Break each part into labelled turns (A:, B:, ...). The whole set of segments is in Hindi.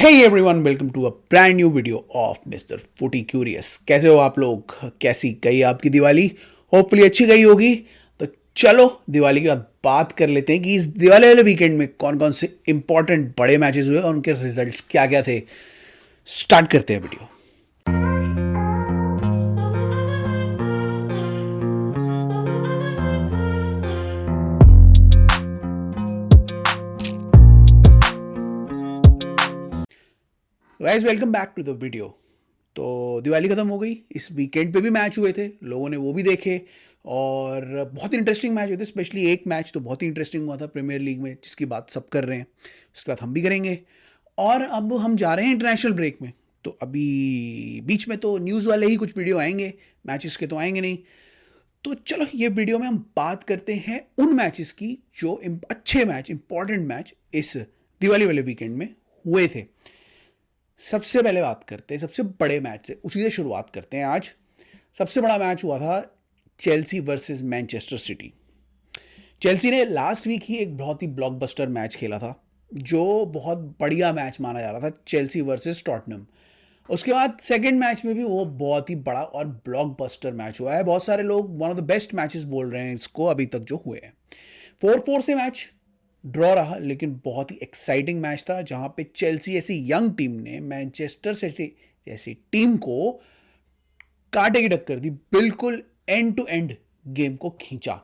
A: Hey everyone, welcome to a brand new video of Mr. Footy Curious। कैसे हो आप लोग? कैसी गई आपकी दिवाली? होपफुली अच्छी गई होगी। तो चलो दिवाली के बाद बात कर लेते हैं कि इस दिवाली वाले वीकेंड में कौन कौन से इंपॉर्टेंट बड़े मैचेस हुए और उनके रिजल्ट्स क्या क्या थे। स्टार्ट करते हैं video. Guys welcome back to the video. तो दिवाली ख़त्म हो गई, इस वीकेंड पे भी मैच हुए थे, लोगों ने वो भी देखे और बहुत इंटरेस्टिंग मैच हुए थे। स्पेशली एक मैच तो बहुत ही इंटरेस्टिंग हुआ था प्रीमियर लीग में, जिसकी बात सब कर रहे हैं, उसके बाद हम भी करेंगे। और अब हम जा रहे हैं इंटरनेशनल ब्रेक में, तो अभी बीच में तो न्यूज़ वाले ही कुछ वीडियो आएंगे, मैचेस के तो आएंगे नहीं। तो चलो ये वीडियो में हम बात करते हैं उन मैचेस की जो अच्छे मैच, इंपॉर्टेंट मैच इस दिवाली वाले वीकेंड में हुए थे। सबसे पहले बात करते हैं सबसे बड़े मैच से, उसी से शुरुआत करते हैं। आज सबसे बड़ा मैच हुआ था Chelsea versus Manchester city. Chelsea ने लास्ट वीक ही एक बहुत ही ब्लॉकबस्टर मैच खेला था, जो बहुत बढ़िया मैच माना जा रहा था, चेल्सी वर्सेस टॉटनम। उसके बाद सेकंड मैच में भी वो बहुत ही बड़ा और ब्लॉकबस्टर मैच हुआ है। बहुत सारे लोग one of the best matches बोल रहे हैं इसको अभी तक जो हुए हैं। 4-4 से मैच ड्रॉ रहा, लेकिन बहुत ही एक्साइटिंग मैच था, जहां पे चेल्सी ऐसी यंग टीम ने मैनचेस्टर सिटी जैसी टीम को कांटे की टक्कर दी, बिल्कुल एंड टू एंड गेम को खींचा।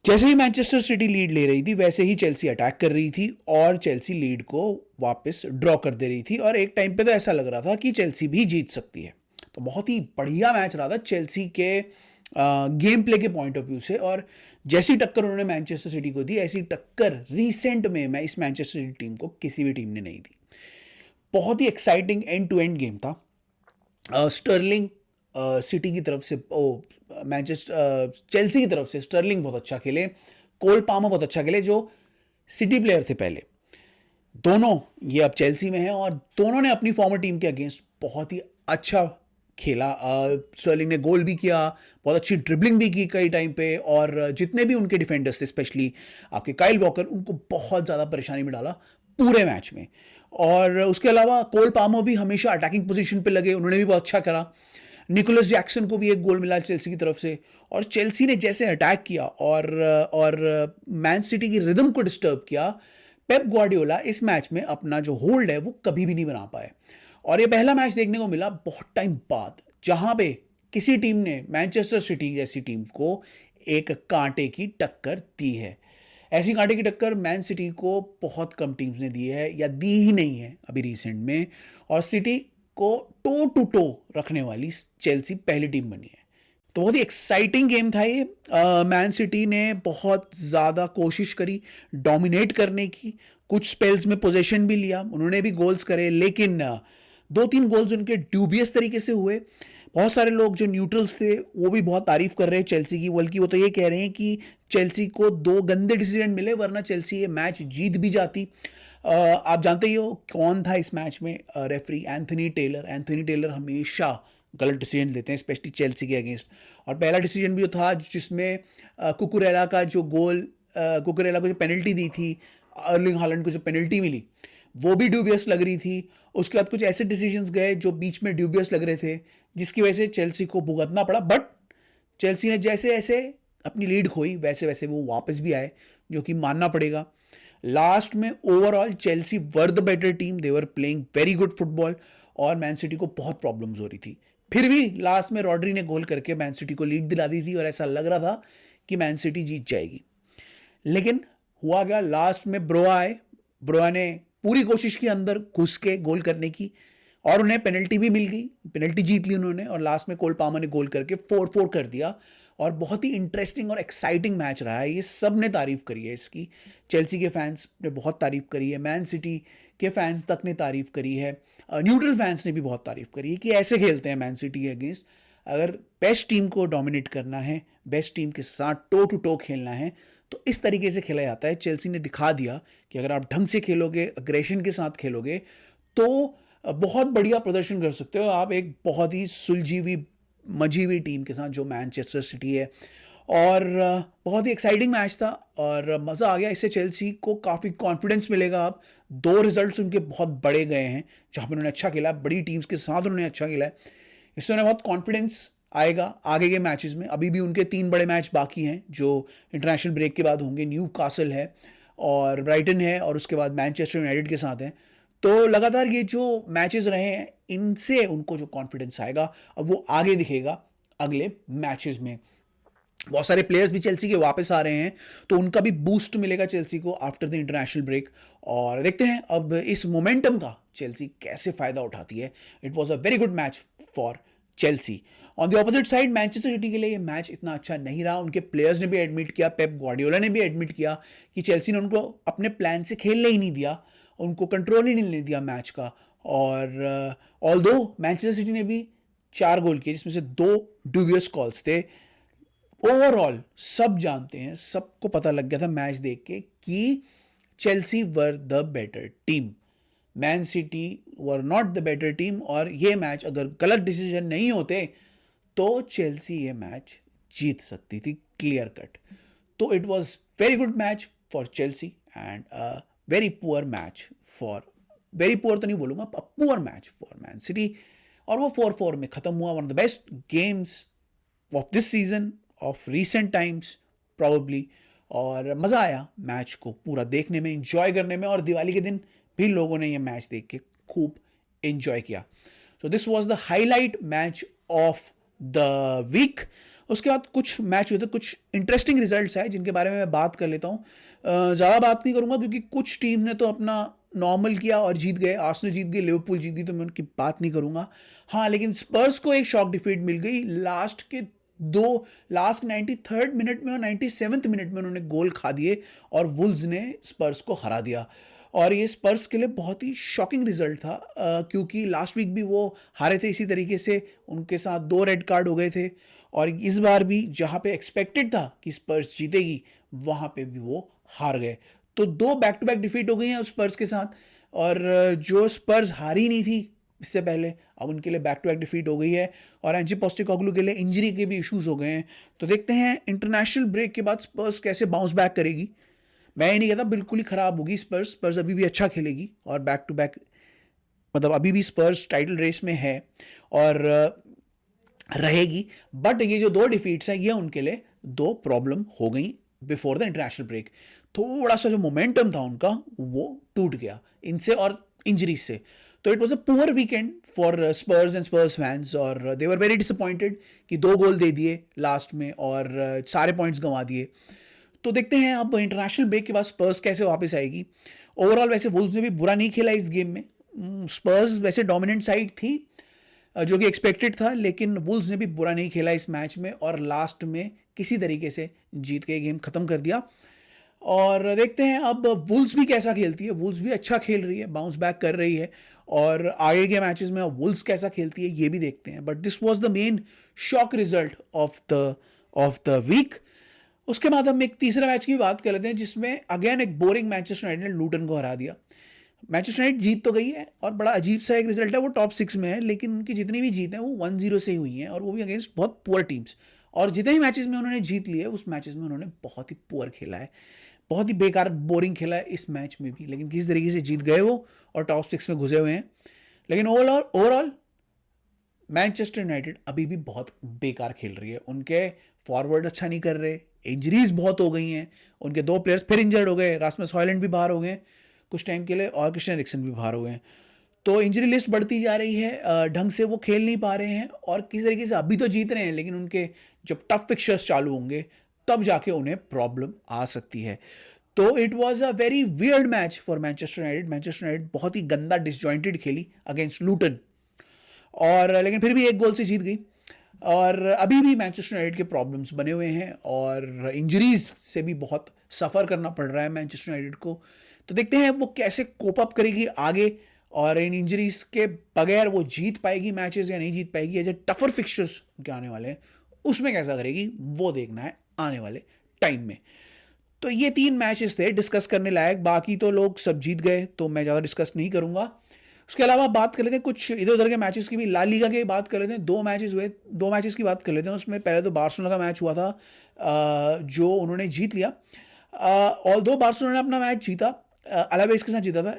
A: जैसे ही मैनचेस्टर सिटी लीड ले रही थी, वैसे ही चेल्सी अटैक कर रही थी और चेल्सी लीड को वापस ड्रॉ कर दे रही थी। और एक टाइम पे तो ऐसा लग रहा था कि चेल्सी भी जीत सकती है। तो बहुत ही बढ़िया मैच रहा था चेल्सी के गेम प्ले के पॉइंट ऑफ व्यू से। और जैसी टक्कर उन्होंने मैनचेस्टर सिटी को दी, ऐसी टक्कर रीसेंट में मैं इस मैनचेस्टर सिटी टीम को किसी भी टीम ने नहीं दी। बहुत ही exciting end to end game था। स्टर्लिंग सिटी की तरफ से, ओ मैनचेस्टर चेल्सी की तरफ से स्टर्लिंग बहुत अच्छा खेले, कोल पामर बहुत अच्छा खेले, जो सिटी प्लेयर थे पहले। दोनों ये अब चेल्सी में हैं और दोनों ने अपनी फॉर्मर टीम के अगेंस्ट बहुत ही अच्छा खेला। स्टर्लिंग ने गोल भी किया, बहुत अच्छी ड्रिबलिंग भी की कई टाइम पे, और जितने भी उनके डिफेंडर्स थे, स्पेशली आपके काइल वॉकर, उनको बहुत ज़्यादा परेशानी में डाला पूरे मैच में। और उसके अलावा कोल पामो भी हमेशा अटैकिंग पोजीशन पे लगे, उन्होंने भी बहुत अच्छा करा। निकोलस जैक्सन को भी एक गोल मिला चेल्सी की तरफ से। और चेल्सी ने जैसे अटैक किया और मैन सिटी की रिदम को डिस्टर्ब किया, पेप ग्वार्डियोला इस मैच में अपना जो होल्ड है वो कभी भी नहीं बना पाए। और ये पहला मैच देखने को मिला बहुत टाइम बाद, जहां पे किसी टीम ने मैनचेस्टर सिटी जैसी टीम को एक कांटे की टक्कर दी है। ऐसी कांटे की टक्कर मैन सिटी को बहुत कम टीम्स ने दी है, या दी ही नहीं है अभी रिसेंट में। और सिटी को टो टू टो रखने वाली चेल्सी पहली टीम बनी है। तो बहुत ही एक्साइटिंग गेम था ये। मैन सिटी ने बहुत ज़्यादा कोशिश करी डोमिनेट करने की, कुछ स्पेल्स में पोजीशन भी लिया, उन्होंने भी गोल्स करे, लेकिन दो तीन गोल्स उनके ड्यूबियस तरीके से हुए। बहुत सारे लोग जो न्यूट्रल्स थे वो भी बहुत तारीफ कर रहे हैं चेल्सी की, बल्कि वो तो ये कह रहे हैं कि चेल्सी को दो गंदे डिसीजन मिले, वरना चेल्सी ये मैच जीत भी जाती। आप जानते ही हो कौन था इस मैच में referee? Anthony Taylor. Anthony Taylor हमेशा गलत डिसीजन लेते हैं, स्पेशली चेल्सी के अगेंस्ट। और पहला डिसीजन भी था जिसमें कुकुरेला का जो गोल, कुकुरेला को जो पेनल्टी दी थी, अर्लिंग हालैंड को जो पेनल्टी मिली, वो भी ड्यूबियस लग रही थी। उसके बाद कुछ ऐसे डिसीजंस गए जो बीच में ड्यूबियस लग रहे थे, जिसकी वजह से चेल्सी को भुगतना पड़ा। बट चेल्सी ने जैसे ऐसे अपनी लीड खोई, वैसे वैसे वो वापस भी आए, जो कि मानना पड़ेगा। लास्ट में overall Chelsea were the better team, they were playing very good football, और मैन सिटी को बहुत प्रॉब्लम्स हो रही थी। फिर भी लास्ट में रॉड्री ने गोल करके मैन सिटी को लीड दिला दी थी, और ऐसा लग रहा था कि मैन सिटी जीत जाएगी। लेकिन हुआ क्या, लास्ट में ब्रोआ आए। ब्रोआ ने पूरी कोशिश की अंदर घुस के गोल करने की, और उन्हें पेनल्टी भी मिल गई, पेनल्टी जीत ली उन्होंने, और लास्ट में कोल पामा ने गोल करके 4-4 कर दिया। और बहुत ही इंटरेस्टिंग और एक्साइटिंग मैच रहा है, ये सब ने तारीफ करी है इसकी। चेल्सी के फैंस ने बहुत तारीफ करी है, मैन सिटी के फैंस तक ने तारीफ करी है, न्यूट्रल फैंस ने भी बहुत तारीफ करी है कि ऐसे खेलते हैं मैन सिटी के अगेंस्ट। अगर बेस्ट टीम को डोमिनेट करना है, बेस्ट टीम के साथ टो टू टो खेलना है, तो इस तरीके से खेला जाता है। चेल्सी ने दिखा दिया कि अगर आप ढंग से खेलोगे, अग्रेशन के साथ खेलोगे, तो बहुत बढ़िया प्रदर्शन कर सकते हो आप एक बहुत ही सुलझी हुई, मजी हुई टीम के साथ, जो मैनचेस्टर सिटी है। और बहुत ही एक्साइटिंग मैच था और मज़ा आ गया। इससे चेल्सी को काफ़ी कॉन्फिडेंस मिलेगा। अब दो रिजल्ट्स उनके बहुत बड़े गए हैं जहाँ पे उन्होंने अच्छा खेला, बड़ी टीम्स के साथ उन्होंने अच्छा खेला है। इससे उन्हें बहुत कॉन्फिडेंस आएगा आगे के मैचेस में। अभी भी उनके 3 बड़े मैच बाकी हैं जो इंटरनेशनल ब्रेक के बाद होंगे। न्यू कासल है और ब्राइटन है और उसके बाद मैनचेस्टर यूनाइटेड के साथ हैं। तो लगातार ये जो मैचेस रहे हैं इनसे उनको जो कॉन्फिडेंस आएगा अब वो आगे दिखेगा अगले मैचेस में। बहुत सारे प्लेयर्स भी चेल्सी के वापस आ रहे हैं तो उनका भी बूस्ट मिलेगा चेल्सी को आफ्टर द इंटरनेशनल ब्रेक। और देखते हैं अब इस मोमेंटम का चेल्सी कैसे फायदा उठाती है। It was a very good match for Chelsea. On the opposite side Manchester city के लिए ये मैच इतना अच्छा नहीं रहा। उनके प्लेयर्स ने भी एडमिट किया, पेप ग्वार्डियोला ने भी एडमिट किया कि चेल्सी ने उनको अपने प्लान से खेलने ही नहीं दिया, उनको कंट्रोल ही नहीं दिया मैच का। और ऑल दो मैनचेस्टर सिटी ने भी 4 गोल किए जिसमें से 2 ड्यूबियस कॉल्स थे। ओवरऑल सब जानते हैं, सबको पता लग गया था मैच देख के कि Chelsea were the better team, man city were not the better team. और ये मैच अगर गलत डिसीजन नहीं होते तो चेल्सी ये मैच जीत सकती थी क्लियर कट। तो it was very good match for Chelsea and very poor match for, very poor तो नहीं बोलूंगा, poor match for man city. और वो 4-4 में खत्म हुआ। One of the best games of this season, of recent times probably. और मज़ा आया मैच को पूरा देखने में, इंजॉय करने में। और दिवाली के दिन भी लोगों ने ये मैच देख के खूब इंजॉय किया। So this was the highlight match of the week. उसके बाद कुछ मैच हुए थे, कुछ इंटरेस्टिंग रिजल्ट्स आए जिनके बारे में मैं बात कर लेता हूँ। ज़्यादा बात नहीं करूँगा क्योंकि कुछ टीम ने तो अपना नॉर्मल किया और जीत गए। आर्सेनल जीत गई, लिवरपूल जीत गई, तो मैं उनकी बात नहीं करूँगा। हाँ, लेकिन स्पर्स को एक शॉक डिफीट मिल गई लास्ट 93rd मिनट में और 97th मिनट में उन्होंने गोल खा दिए और वुल्व्स ने स्पर्स को हरा दिया। और ये स्पर्स के लिए बहुत ही शॉकिंग रिजल्ट था क्योंकि लास्ट वीक भी वो हारे थे इसी तरीके से, उनके साथ 2 रेड कार्ड हो गए थे। और इस बार भी जहाँ पे एक्सपेक्टेड था कि स्पर्स जीतेगी वहाँ पे भी वो हार गए। तो 2 बैक टू बैक डिफीट हो गई हैं उस स्पर्स के साथ। और जो स्पर्स हारी नहीं थी इससे पहले, अब उनके लिए बैक टू बैक डिफीट हो गई है। और एंजी पोस्टेकोग्लू के लिए इंजरी के भी इश्यूज हो गए हैं। तो देखते हैं इंटरनेशनल ब्रेक के बाद स्पर्स कैसे बाउंस बैक करेगी। मैं ये नहीं कहता बिल्कुल ही खराब होगी स्पर्स, स्पर्स अभी भी अच्छा खेलेगी और बैक टू बैक, मतलब अभी भी स्पर्स टाइटल रेस में है और रहेगी। बट ये जो 2 डिफीट्स हैं ये उनके लिए 2 प्रॉब्लम हो गई बिफोर द इंटरनेशनल ब्रेक। थोड़ा सा जो मोमेंटम था उनका वो टूट गया इनसे और इंजरीज से। तो it was a poor weekend for Spurs and Spurs fans और दे वर वेरी डिसअपॉइंटेड कि 2 गोल दे दिए लास्ट में और सारे पॉइंट्स गंवा दिए। तो देखते हैं अब इंटरनेशनल ब्रेक के बाद स्पर्स कैसे वापस आएगी। ओवरऑल वैसे वुल्व्स ने भी बुरा नहीं खेला इस गेम में। स्पर्स वैसे डोमिनेंट साइड थी जो कि एक्सपेक्टेड था, लेकिन वुल्व्स ने भी बुरा नहीं खेला इस मैच में और लास्ट में किसी तरीके से जीत के गेम खत्म कर दिया। और देखते हैं अब वुल्व्स भी कैसा खेलती है। वुल्व्स भी अच्छा खेल रही है, बाउंस बैक कर रही है और आगे के मैचेस में वुल्व्स कैसा खेलती है ये भी देखते हैं। But this was the main shock result of the week. उसके बाद हम एक तीसरा मैच की बात कर लेते हैं जिसमें अगेन एक बोरिंग मैनचेस्टर यूनाइटेड ने लूटन को हरा दिया। मैनचेस्टर यूनाइटेड जीत तो गई है और बड़ा अजीब सा एक रिजल्ट है, वो टॉप 6 में है, लेकिन उनकी जितनी भी जीत है वो 1-0 से ही हुई हैं और वो भी अगेंस्ट बहुत पुअर टीम्स। और जितने भी मैचेस में उन्होंने जीत लिए उस मैचेस में उन्होंने बहुत ही पुअर खेला है, बहुत ही बेकार बोरिंग खेला है इस मैच में भी, लेकिन किस तरीके से जीत गए वो और टॉप 6 में घुसे हुए हैं। लेकिन ओवरऑल मैनचेस्टर यूनाइटेड अभी भी बहुत बेकार खेल रही है। उनके फॉरवर्ड अच्छा नहीं कर रहे, इंजरीज बहुत हो गई हैं, उनके 2 प्लेयर्स फिर इंजर्ड हो गए, रास्मस हॉयलैंड भी बाहर हो गए कुछ टाइम के लिए और क्रिस्टियन एरिक्सन भी बाहर हो गए। तो इंजरी लिस्ट बढ़ती जा रही है, ढंग से वो खेल नहीं पा रहे हैं और किस तरीके से अभी तो जीत रहे हैं लेकिन उनके जब टफ फिक्चर्स चालू होंगे तब जाके उन्हें प्रॉब्लम आ सकती है। तो it was a very weird match for Manchester United. Manchester United बहुत ही गंदा डिसजॉइंटेड खेली अगेंस्ट लूटन और लेकिन फिर भी 1 गोल से जीत गई। और अभी भी मैनचेस्टर यूनाइटेड के प्रॉब्लम्स बने हुए हैं और इंजरीज से भी बहुत सफ़र करना पड़ रहा है मैनचेस्टर यूनाइटेड को। तो देखते हैं वो कैसे कोप अप करेगी आगे और इन इंजरीज के बगैर वो जीत पाएगी मैचेस या नहीं जीत पाएगी, या जो टफर फिक्चर्स के आने वाले हैं उसमें कैसा करेगी वो देखना है आने वाले टाइम में। तो ये 3 मैचेस थे डिस्कस करने लायक, बाकी तो लोग सब जीत गए तो मैं ज़्यादा डिस्कस नहीं करूंगा। उसके अलावा बात कर लेते हैं कुछ इधर उधर के मैचेस की भी। ला लीगा की बात कर लेते हैं, 2 मैचेस हुए, 2 मैचेस की बात कर लेते हैं। उसमें पहले तो बार्सिलोना का मैच हुआ था, जो उन्होंने जीत लिया। ऑल दो बार्सिलोना ने अपना मैच जीता, अलावेस के साथ जीता था,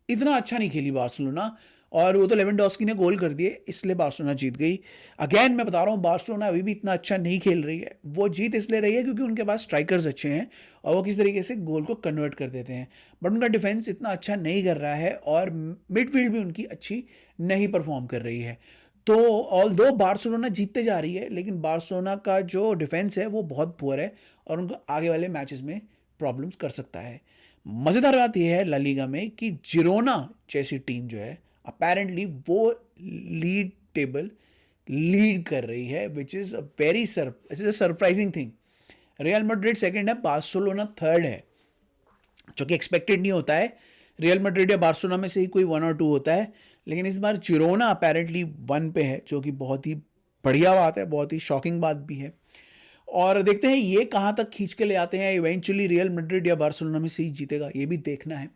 A: इतना अच्छा नहीं खेली बार्सिलोना, और वो तो लेवेंडोस्की ने गोल कर दिए, इसलिए बार्सिलोना जीत गई। अगेन मैं बता रहा हूँ, बार्सिलोना अभी भी इतना अच्छा नहीं खेल रही है। वो जीत इसलिए रही है क्योंकि उनके पास स्ट्राइकर्स अच्छे हैं और वो किस तरीके से गोल को कन्वर्ट कर देते हैं, बट उनका डिफेंस इतना अच्छा नहीं कर रहा है और मिडफील्ड भी उनकी अच्छी नहीं परफॉर्म कर रही है। तो ऑल दो बार्सिलोना जीतते जा रही है, लेकिन बार्सिलोना का जो डिफेंस है वो बहुत पुअर है और उनको आगे वाले मैचेस में प्रॉब्लम्स कर सकता है। मज़ेदार बात यह है ला लीगा में कि जिरोना जैसी टीम जो है अपेरेंटली वो लीड टेबल लीड कर रही है, which is a very surprising thing. Real Madrid second है, बार्सिलोना थर्ड है, जो कि एक्सपेक्टेड नहीं होता है। रियल मैड्रिड या बार्सिलोना में से ही कोई 1 और 2 होता है, लेकिन इस बार जिरोना अपेरेंटली 1 पे है, जो कि बहुत ही बढ़िया बात है, बहुत ही शॉकिंग बात भी है। और देखते हैं ये कहाँ तक खींच के ले आते हैं, इवेंचुअली रियल मैड्रिड या बार्सिलोना में से ही जीतेगा, ये भी देखना है।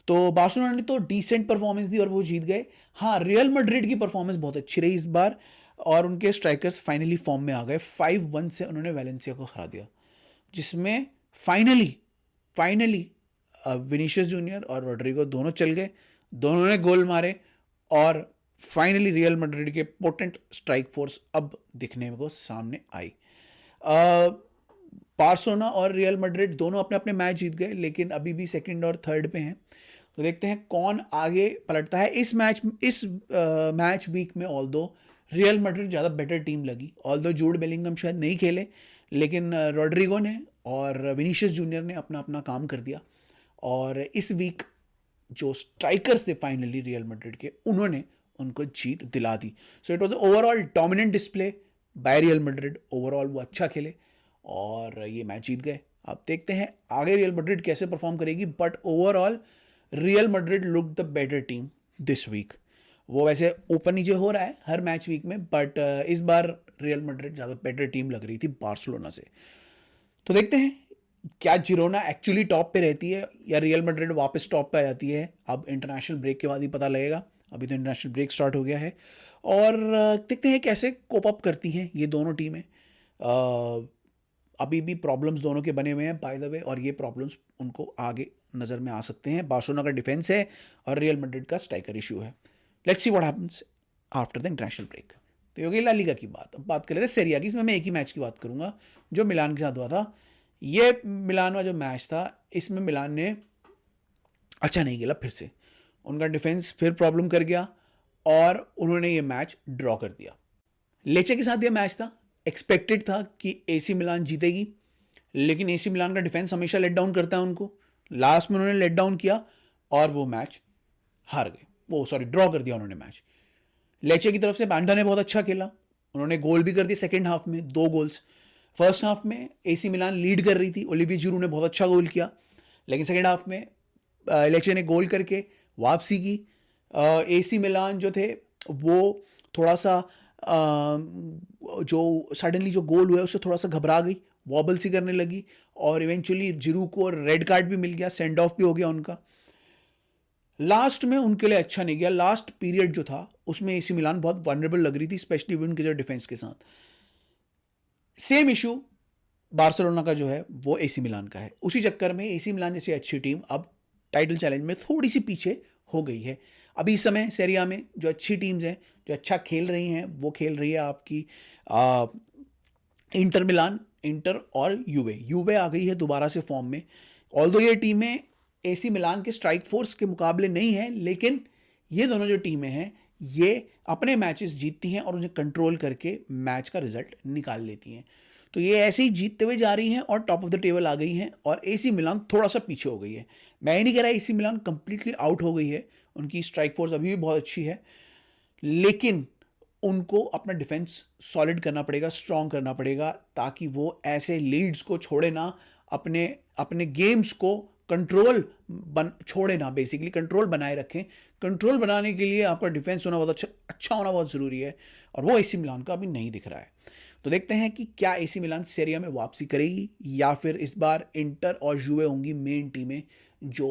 A: तो बार्सिलोना ने तो डिसेंट परफॉर्मेंस दी और वो जीत गए। हाँ, रियल मैड्रिड की परफॉर्मेंस बहुत अच्छी रही इस बार और उनके स्ट्राइकर्स फाइनली फॉर्म में आ गए। 5-1 से उन्होंने वैलेंसिया को हरा दिया, जिसमें फाइनली फाइनली विनीशियस जूनियर और रोड्रिगो दोनों चल गए, दोनों ने गोल मारे और फाइनली रियल मैड्रिड के पोटेंट स्ट्राइक फोर्स अब दिखने को सामने आई। बार्सिलोना और रियल मैड्रिड दोनों अपने अपने मैच जीत गए, लेकिन अभी भी सेकंड और थर्ड पे हैं। तो देखते हैं कौन आगे पलटता है इस मैच वीक में। ऑल दो रियल मैड्रिड ज़्यादा बेटर टीम लगी, ऑल दो जूड बेलिंगम शायद नहीं खेले, लेकिन रोड्रिगो ने और विनीशियस जूनियर ने अपना अपना काम कर दिया। और इस वीक जो स्ट्राइकर्स थे फाइनली रियल मैड्रिड के, उन्होंने उनको जीत दिला दी। So it was overall dominant display by Real Madrid. Overall वो अच्छा खेले और ये मैच जीत गए। अब देखते हैं आगे रियल मैड्रिड कैसे परफॉर्म करेगी, but overall Real Madrid look the better team this week. वो वैसे ऊपर नीचे हो रहा है हर मैच वीक में, बट इस बार रियल मैड्रिड ज़्यादा बेटर टीम लग रही थी बार्सिलोना से। तो देखते हैं क्या जिरोना एक्चुअली टॉप पे रहती है या रियल मैड्रिड वापस टॉप पे आ जाती है। अब इंटरनेशनल ब्रेक के बाद ही पता लगेगा, अभी तो इंटरनेशनल ब्रेक स्टार्ट हो गया है। और देखते हैं कैसे कोप अप करती हैं ये दोनों टीमें। अभी भी प्रॉब्लम्स दोनों के बने हुए हैं बाय द वे, और ये प्रॉब्लम्स उनको आगे नज़र में आ सकते हैं। बार्सिलोना का डिफेंस है और रियल मैड्रिड का स्ट्राइकर इशू है। Let's see what happens after the international break. तो ये ला लीगा की बात। अब बात कर लेते हैं सेरिया की। इसमें मैं एक ही मैच की बात करूंगा जो मिलान के साथ हुआ था। ये मिलान का जो मैच था, इसमें मिलान ने अच्छा नहीं खेला, फिर से उनका डिफेंस फिर प्रॉब्लम कर गया और उन्होंने ये मैच ड्रॉ कर दिया। लेचे के साथ ये मैच था, एक्सपेक्टेड था कि एसी मिलान जीतेगी, लेकिन एसी मिलान का डिफेंस हमेशा लेट डाउन करता है उनको। लास्ट में उन्होंने लेट डाउन किया और वो मैच हार गए, वो सॉरी ड्रॉ कर दिया उन्होंने मैच। लेचे की तरफ से बांडा ने बहुत अच्छा खेला, उन्होंने गोल भी कर दिए सेकेंड हाफ में, 2 गोल्स। फर्स्ट हाफ में एसी मिलान लीड कर रही थी, ओलिविये जिरू ने बहुत अच्छा गोल किया, लेकिन सेकेंड हाफ में लेचे ने गोल करके वापसी की। एसी मिलान जो थे वो थोड़ा सा जो सडनली जो गोल हुआ उससे थोड़ा सा घबरा गई, वॉबल सी करने लगी और इवेंचुअली जिरू को रेड कार्ड भी मिल गया, सेंड ऑफ भी हो गया उनका। लास्ट में उनके लिए अच्छा नहीं गया, लास्ट पीरियड जो था उसमें एसी मिलान बहुत वनरेबल लग रही थी, स्पेशली उनके जो डिफेंस के साथ। सेम इशू बार्सिलोना का जो है वो एसी मिलान का है। उसी चक्कर में एसी मिलान जैसी अच्छी टीम अब टाइटल चैलेंज में थोड़ी सी पीछे हो गई है। अभी इस समय सेरिया में जो अच्छी टीम्स हैं जो अच्छा खेल रही हैं, वो खेल रही है आपकी इंटर मिलान, इंटर और यूवे। यूवे आ गई है दोबारा से फॉर्म में। ऑल्दो ये टीमें एसी मिलान के स्ट्राइक फोर्स के मुकाबले नहीं है, लेकिन ये दोनों जो टीमें हैं ये अपने मैचेस जीतती हैं और उन्हें कंट्रोल करके मैच का रिजल्ट निकाल लेती हैं। तो ये ऐसे ही जीतते हुए जा रही हैं और टॉप ऑफ द टेबल आ गई हैं, और एसी मिलान थोड़ा सा पीछे हो गई है। मैं ये नहीं कह रहा एसी मिलान कंप्लीटली आउट हो गई है, उनकी स्ट्राइक फोर्स अभी भी बहुत अच्छी है, लेकिन उनको अपना डिफेंस सॉलिड करना पड़ेगा, स्ट्रॉन्ग करना पड़ेगा, ताकि वो ऐसे लीड्स को छोड़े ना, अपने अपने गेम्स को कंट्रोल छोड़े ना, बेसिकली कंट्रोल बनाए रखें। कंट्रोल बनाने के लिए आपका डिफेंस होना बहुत अच्छा होना बहुत ज़रूरी है, और वो एसी मिलान का अभी नहीं दिख रहा है। तो देखते हैं कि क्या एसी मिलान सेरिया में वापसी करेगी या फिर इस बार इंटर और यूवे होंगी मेन टीमें जो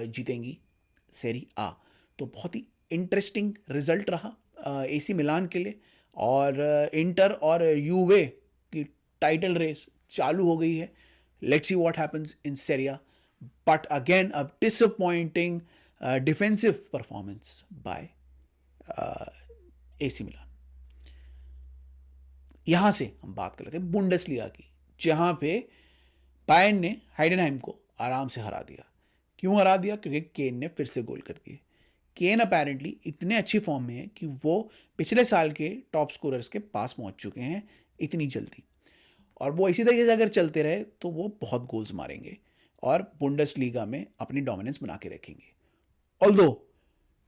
A: जीतेंगी सेरी आ। तो बहुत ही इंटरेस्टिंग रिजल्ट रहा एसी मिलान के लिए। और इंटर और यूवे की टाइटल रेस चालू हो गई है। Let's see what happens in Serie A. But again a disappointing defensive performance by AC Milan. यहां से हम बात कर लेते हैं बुंडेसलीगा की, जहां पे बायर्न ने हाइडेनहाइम को आराम से हरा दिया। क्यों हरा दिया? क्योंकि केन ने फिर से गोल कर दिए। केन अपेरेंटली इतने अच्छी फॉर्म में है कि वो पिछले साल के टॉप स्कोरर्स के पास पहुंच चुके हैं इतनी जल्दी। और वो इसी तरीके से अगर चलते रहे तो वो बहुत गोल्स मारेंगे और बुंडेसलीगा में अपनी डोमिनेंस बना के रखेंगे। ऑल्दो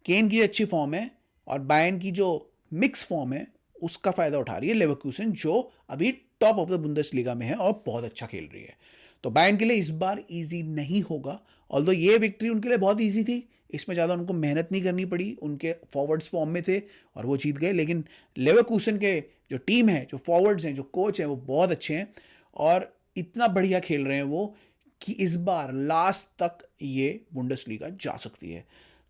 A: केन की अच्छी फॉर्म है और बायर्न की जो मिक्स फॉर्म है उसका फायदा उठा रही है लेवरकुसन, जो अभी टॉप ऑफ द बुंदेसलीगा में है और बहुत अच्छा खेल रही है। तो बायर्न के लिए इस बार इजी नहीं होगा। ऑल्दो ये विक्ट्री उनके लिए बहुत इजी थी, इसमें ज़्यादा उनको मेहनत नहीं करनी पड़ी, उनके फॉरवर्ड्स फॉर्म में थे और वो जीत गए। लेकिन लेवरकुसन के जो टीम है, जो फॉरवर्ड्स हैं, जो कोच हैं, वो बहुत अच्छे हैं और इतना बढ़िया खेल रहे हैं वो कि इस बार लास्ट तक ये बुंडेसलीगा जा सकती है।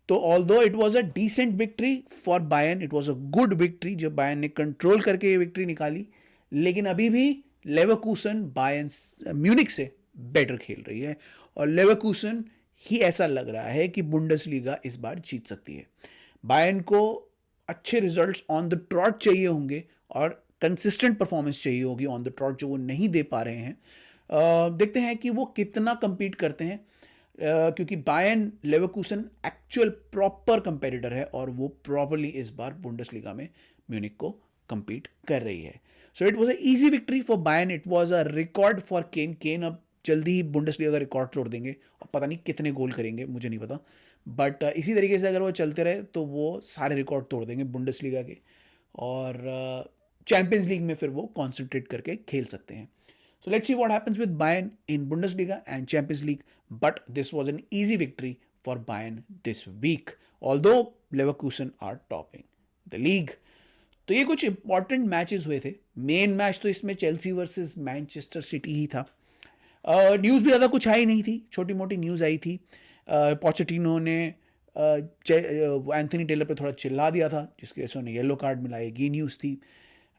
A: तो although it was a decent victory for Bayern, it was a good victory जब बायर्न ने कंट्रोल करके ये विक्ट्री निकाली। लेकिन अभी भी लेवरकुसन बायर्न म्यूनिक से बेटर खेल रही है और लेवरकुसन ही ऐसा लग रहा है कि बुंडेसलीगा इस बार जीत सकती है। बायर्न को अच्छे रिजल्ट्स ऑन द ट्रॉट चाहिए होंगे और कंसिस्टेंट परफॉर्मेंस चाहिए होगी ऑन द ट्रॉट, जो वो नहीं दे पा रहे हैं। देखते हैं कि वो कितना compete करते हैं। क्योंकि Bayern Leverkusen actual proper competitor है और वो प्रॉपरली इस बार बुंडेसलीगा में म्यूनिक को compete कर रही है। So it was a easy victory for Bayern, it was a record for Kane. Kane अब जल्दी ही बुंडेसलीगा का रिकॉर्ड तोड़ देंगे और पता नहीं कितने गोल करेंगे, मुझे नहीं पता। बट इसी तरीके से अगर वो चलते रहे तो वो सारे रिकॉर्ड तोड़ देंगे बुंडेसलीगा के और चैंपियंस लीग में फिर वो कॉन्सेंट्रेट करके खेल सकते हैं। So let's see what happens with Bayern in Bundesliga and Champions League. But this was an easy victory for Bayern this week, although Leverkusen are topping the league. तो ये कुछ इंपॉर्टेंट मैचेस हुए थे। मेन मैच तो इसमें चेल्सी वर्सेस मैनचेस्टर सिटी ही था। न्यूज़ भी ज़्यादा कुछ आई नहीं थी, छोटी मोटी न्यूज़ आई थी। पोचेटिनो ने एंथनी टेलर पे थोड़ा चिल्ला दिया था जिसकी वजह से उन्हें येलो कार्ड मिला, ये न्यूज़ थी।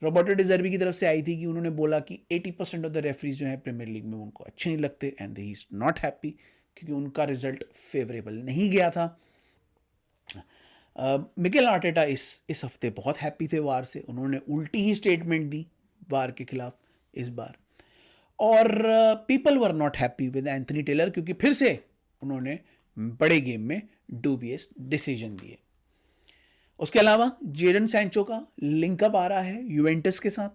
A: रॉबर्टो डिजर्बी की तरफ से आई थी कि उन्होंने बोला कि 80% ऑफ द रेफरीज जो है प्रीमियर लीग में उनको अच्छे नहीं लगते and they is not happy क्योंकि उनका रिजल्ट फेवरेबल नहीं गया था। मिकेल आर्टेटा इस हफ्ते बहुत हैप्पी थे वार से, उन्होंने उल्टी ही स्टेटमेंट दी वार के खिलाफ इस बार। और people were not happy with Anthony Taylor क्योंकि फिर से उन्होंने बड़े गेम में डूबियस डिसीजन दिए। उसके अलावा जेडन सैंचो का लिंकअप आ रहा है यूवेंटस के साथ।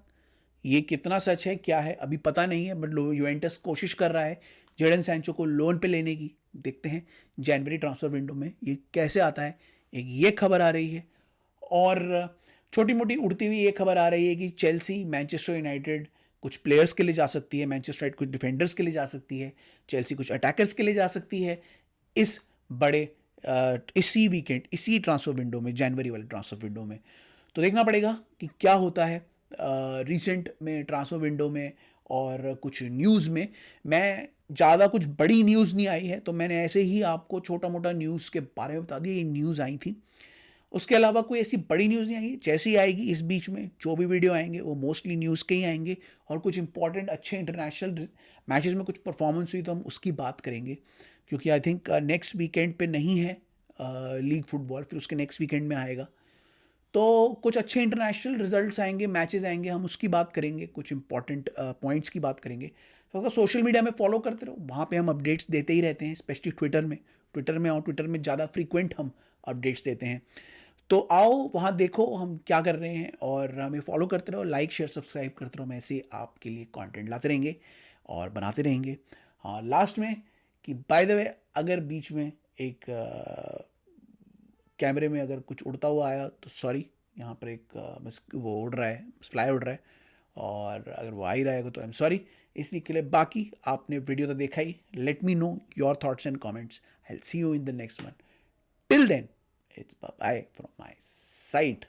A: ये कितना सच है क्या है अभी पता नहीं है, बट यूवेंटस कोशिश कर रहा है जेडन सैंचो को लोन पे लेने की। देखते हैं जनवरी ट्रांसफर विंडो में ये कैसे आता है। एक ये खबर आ रही है और छोटी मोटी उड़ती हुई ये खबर आ रही है कि चेल्सी मैनचेस्टर यूनाइटेड कुछ प्लेयर्स के लिए जा सकती है, मैनचेस्टर यूनाइटेड कुछ डिफेंडर्स के लिए जा सकती है, चेल्सी कुछ अटैकर्स के लिए जा सकती है इस बड़े इसी वीकेंड, इसी ट्रांसफर विंडो में, जनवरी वाले ट्रांसफर विंडो में। तो देखना पड़ेगा कि क्या होता है रिसेंट में ट्रांसफर विंडो में और कुछ न्यूज़ में। मैं ज़्यादा कुछ बड़ी न्यूज़ नहीं आई है तो मैंने ऐसे ही आपको छोटा मोटा न्यूज़ के बारे में बता दिया, ये न्यूज़ आई थी। उसके अलावा कोई ऐसी बड़ी न्यूज़ नहीं आई। जैसे ही आएगी इस बीच में जो भी वीडियो आएंगे वो मोस्टली न्यूज़ के ही आएंगे और कुछ इंपॉर्टेंट अच्छे इंटरनेशनल मैचेस में कुछ परफॉर्मेंस हुई तो हम उसकी बात करेंगे क्योंकि आई थिंक नेक्स्ट वीकेंड पे नहीं है लीग फुटबॉल, फिर उसके नेक्स्ट वीकेंड में आएगा। तो कुछ अच्छे इंटरनेशनल रिजल्ट्स आएंगे, मैचेस आएंगे, हम उसकी बात करेंगे, कुछ इंपॉर्टेंट पॉइंट्स की बात करेंगे। तो अगर सोशल मीडिया में फॉलो करते रहो, वहाँ पे हम अपडेट्स देते ही रहते हैं, स्पेशली ट्विटर में ज़्यादा फ्रीक्वेंट हम अपडेट्स देते हैं। तो आओ वहाँ देखो हम क्या कर रहे हैं और हमें फॉलो करते रहो, लाइक शेयर सब्सक्राइब करते रहो। हम ऐसे आपके लिए कंटेंट लाते रहेंगे और बनाते रहेंगे। हाँ, लास्ट में कि बाय द वे अगर बीच में एक कैमरे में अगर कुछ उड़ता हुआ आया तो सॉरी, यहाँ पर एक वो उड़ रहा है, फ्लाई उड़ रहा है और अगर वो आ ही रहेगा तो आई एम सॉरी इस वीक के लिए। बाकी आपने वीडियो तो देखा ही, let me know your thoughts and comments. I will see you in the next one. Till then it's bye from my side.